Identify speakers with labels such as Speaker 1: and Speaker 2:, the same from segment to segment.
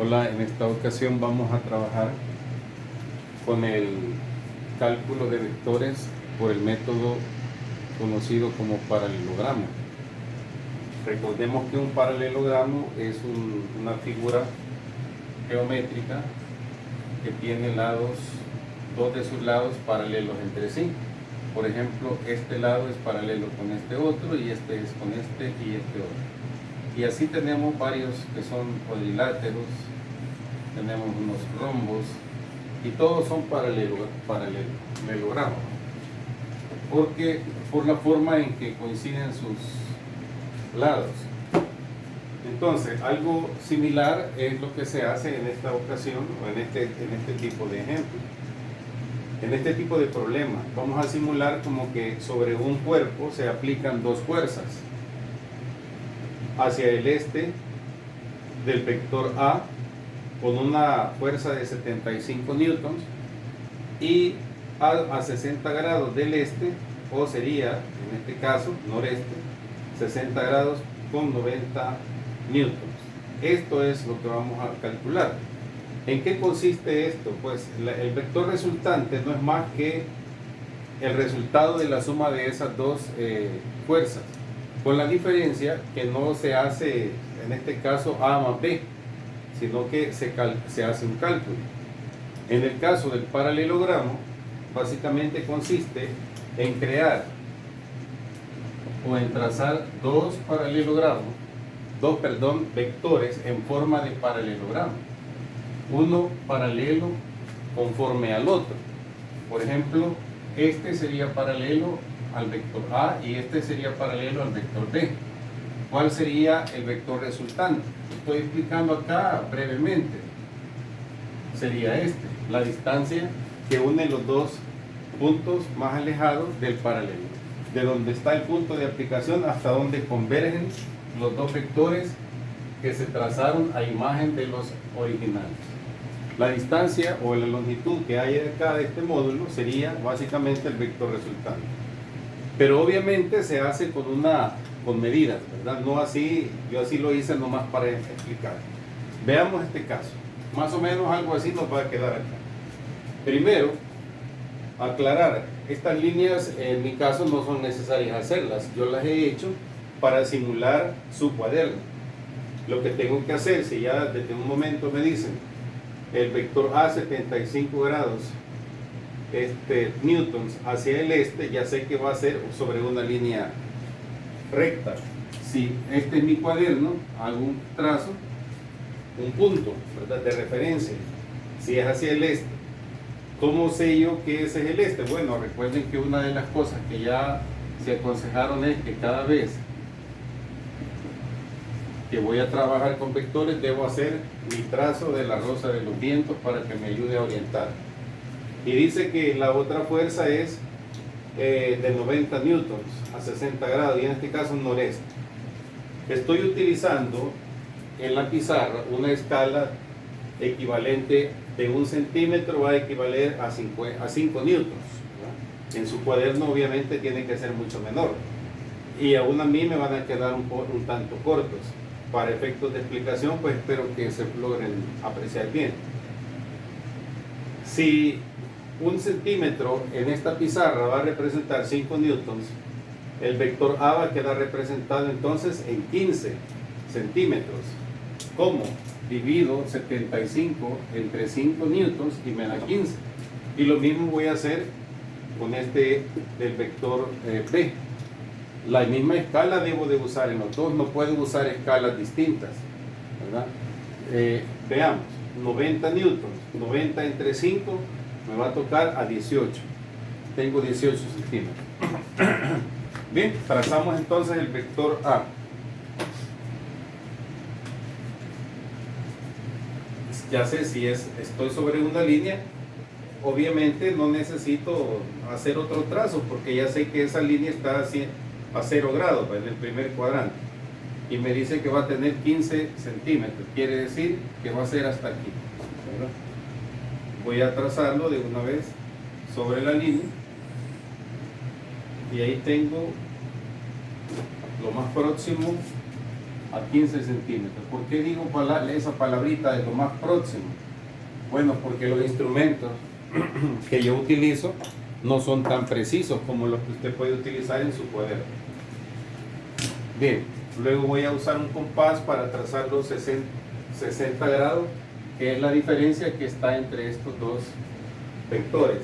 Speaker 1: Hola, en esta ocasión vamos a trabajar con el cálculo de vectores por el método conocido como paralelogramo. Recordemos que un paralelogramo es una figura geométrica que tiene dos de sus lados paralelos entre sí. Por ejemplo, este lado es paralelo con este otro y este es con este y este otro. Y así tenemos varios que son cuadriláteros, tenemos unos rombos y todos son paralelogramos, porque por la forma en que coinciden sus lados. Entonces, algo similar es lo que se hace en esta ocasión o en este tipo de ejemplo. En este tipo de problema vamos a simular como que sobre un cuerpo se aplican dos fuerzas hacia el este del vector A con una fuerza de 75 newtons y a 60 grados del este, o sería en este caso noreste, 60 grados con 90 newtons. Esto es lo que vamos a calcular. ¿En qué consiste esto? Pues el vector resultante no es más que el resultado de la suma de esas dos fuerzas, con la diferencia que no se hace en este caso A más B, sino que se hace un cálculo. En el caso del paralelogramo, básicamente consiste en crear o en trazar dos vectores en forma de paralelogramo, uno paralelo conforme al otro. Por ejemplo, este sería paralelo al vector A y este sería paralelo al vector B. ¿Cuál sería el vector resultante? Estoy explicando acá brevemente. Sería la distancia que une los dos puntos más alejados del paralelo, de donde está el punto de aplicación hasta donde convergen los dos vectores que se trazaron a imagen de los originales. La distancia o la longitud que hay acá de este módulo sería básicamente el vector resultante. Pero obviamente se hace con medidas, ¿verdad? No así, yo así lo hice nomás para explicar. Veamos este caso. Más o menos algo así nos va a quedar acá. Primero, aclarar, estas líneas en mi caso no son necesarias hacerlas. Yo las he hecho para simular su cuaderno. Lo que tengo que hacer, si ya desde un momento me dicen el vector A 75 grados newtons hacia el este, ya sé que va a ser sobre una línea recta. Si este es mi cuaderno, hago un trazo, un punto, ¿verdad?, de referencia. Si es hacia el este, ¿cómo sé yo que ese es el este? Bueno, recuerden que una de las cosas que ya se aconsejaron es que cada vez que voy a trabajar con vectores debo hacer mi trazo de la rosa de los vientos para que me ayude a orientar. Y dice que la otra fuerza es de 90 newtons a 60 grados y en este caso noreste. Estoy utilizando en la pizarra una escala equivalente de 1 centímetro, va a equivaler a 5 newtons, ¿verdad? En su cuaderno obviamente tiene que ser mucho menor y aún a mí me van a quedar un tanto cortos. Para efectos de explicación, pues espero que se logren apreciar bien. Si 1 centímetro en esta pizarra va a representar 5 newtons, el vector A va a quedar representado entonces en 15 centímetros. ¿Cómo? Divido 75 entre 5 newtons y me da 15. Y lo mismo voy a hacer con del vector B. La misma escala debo de usar en los dos, no puedo usar escalas distintas, ¿verdad? Veamos, 90 newtons, 90 entre 5 me va a tocar a 18. Tengo 18 centímetros. Bien, trazamos entonces el vector A. Ya sé si estoy sobre una línea, obviamente no necesito hacer otro trazo porque ya sé que esa línea está a 0 grados en el primer cuadrante y me dice que va a tener 15 centímetros, quiere decir que va a ser hasta aquí, ¿verdad? Voy a trazarlo de una vez sobre la línea y ahí tengo lo más próximo a 15 centímetros. ¿Por qué digo esa palabrita de lo más próximo? Bueno, porque los instrumentos que yo utilizo no son tan precisos como los que usted puede utilizar en su cuaderno. Bien, luego voy a usar un compás para trazar los 60 grados, que es la diferencia que está entre estos dos vectores.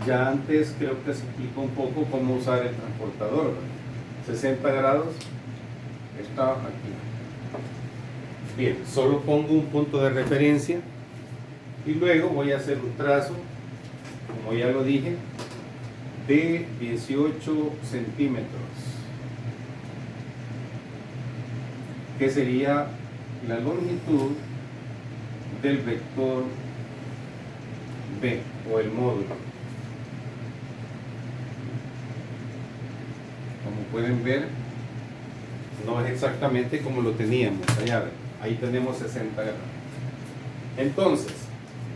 Speaker 1: Ya antes creo que se explicó un poco cómo usar el transportador, ¿verdad? 60 grados está aquí. Bien, solo pongo un punto de referencia y luego voy a hacer un trazo, como ya lo dije, de 18 centímetros, que sería la longitud del vector B o el módulo. Como pueden ver, no es exactamente como lo teníamos allá. Ahí tenemos 60 grados. Entonces,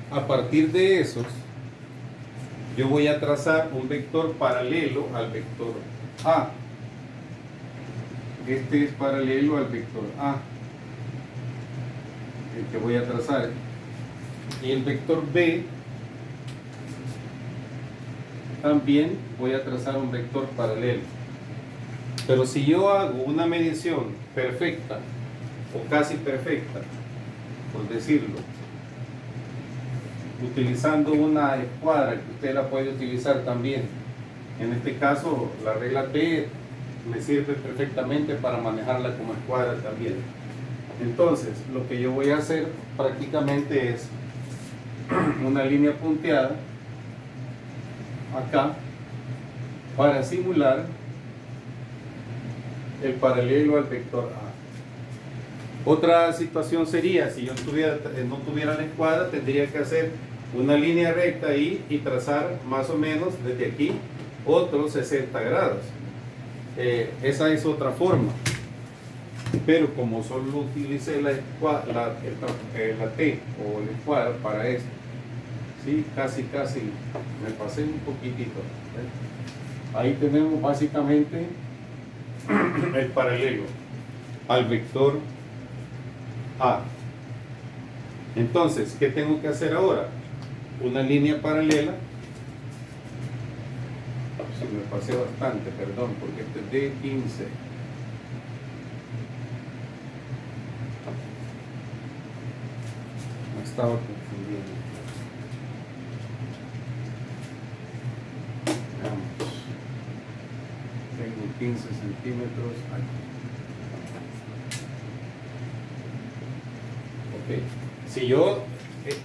Speaker 1: a partir de esos, yo voy a trazar un vector paralelo al vector A. Este es paralelo al vector A, el que voy a trazar. Y el vector B también voy a trazar un vector paralelo. Pero si yo hago una medición perfecta o casi perfecta, por decirlo, utilizando una escuadra que usted la puede utilizar también, en este caso la regla T me sirve perfectamente para manejarla como escuadra también. Entonces lo que yo voy a hacer prácticamente es una línea punteada acá para simular el paralelo al vector A. Otra situación sería, si yo no tuviera la escuadra, tendría que hacer una línea recta ahí y trazar más o menos desde aquí otros 60 grados. Esa es otra forma. Pero como solo utilicé la T o la escuadra para esto, ¿sí? Casi me pasé un poquitito. Ahí tenemos básicamente el paralelo al vector A. Entonces, ¿qué tengo que hacer ahora? Una línea paralela. Si me pasé bastante, perdón, porque este es de 15. Me estaba confundiendo. Veamos. Tengo 15 centímetros aquí. Okay. Si yo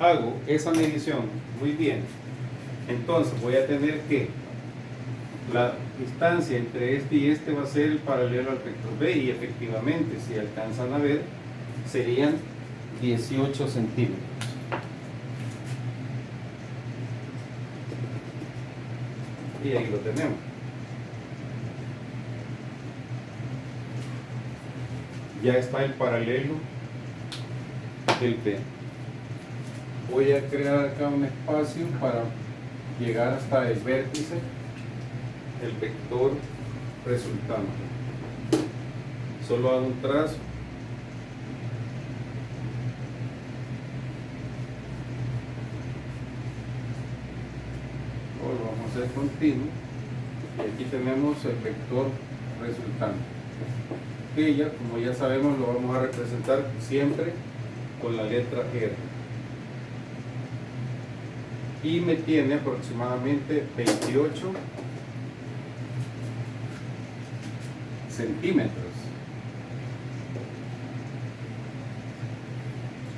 Speaker 1: hago esa medición muy bien, entonces voy a tener que la distancia entre este y este va a ser el paralelo al vector B, y efectivamente, si alcanzan a ver, serían 18 centímetros. Y ahí lo tenemos. Ya está el paralelo del B. Voy a crear acá un espacio para llegar hasta el vértice, el vector resultante. Solo hago un trazo. Ahora lo vamos a hacer continuo. Y aquí tenemos el vector resultante. Que ya, como ya sabemos, lo vamos a representar siempre con la letra R. Y me tiene aproximadamente 28 centímetros.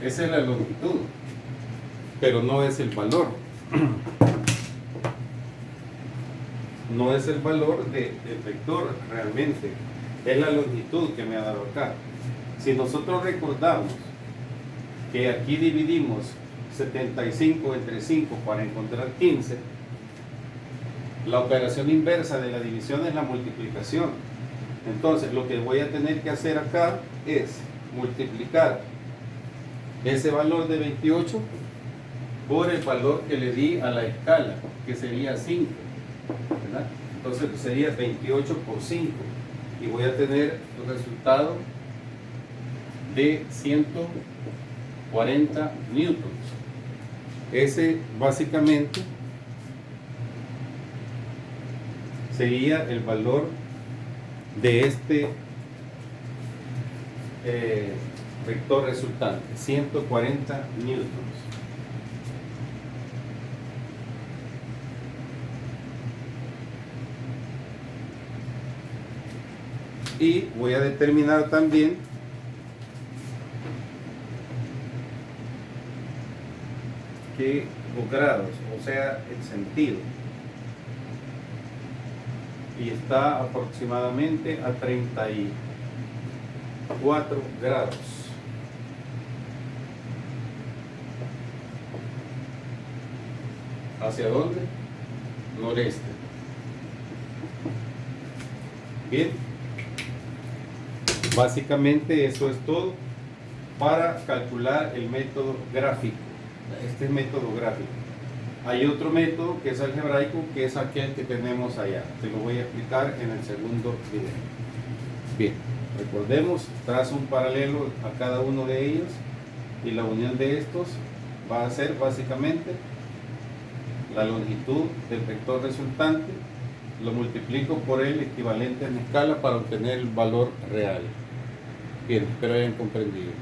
Speaker 1: Esa es la longitud, pero no es el valor. No es el valor del vector realmente, es la longitud que me ha dado acá. Si nosotros recordamos que aquí dividimos 75 entre 5 para encontrar 15, la operación inversa de la división es la multiplicación. Entonces lo que voy a tener que hacer acá es multiplicar ese valor de 28 por el valor que le di a la escala, que sería 5, ¿verdad? Entonces sería 28 por 5 y voy a tener un resultado de 140 newtons. Ese básicamente sería el valor de este vector resultante, 140 newtons. Y voy a determinar también que los grados, o sea, el sentido. Y está aproximadamente a 34 grados. ¿Hacia dónde? Noreste. Bien. Básicamente eso es todo para calcular el método gráfico. Este es método gráfico. Hay otro método que es algebraico, que es aquel que tenemos allá. Te lo voy a explicar en el segundo video. Bien, recordemos, trazo un paralelo a cada uno de ellos y la unión de estos va a ser básicamente la longitud del vector resultante, lo multiplico por el equivalente en escala para obtener el valor real. Bien, espero hayan comprendido.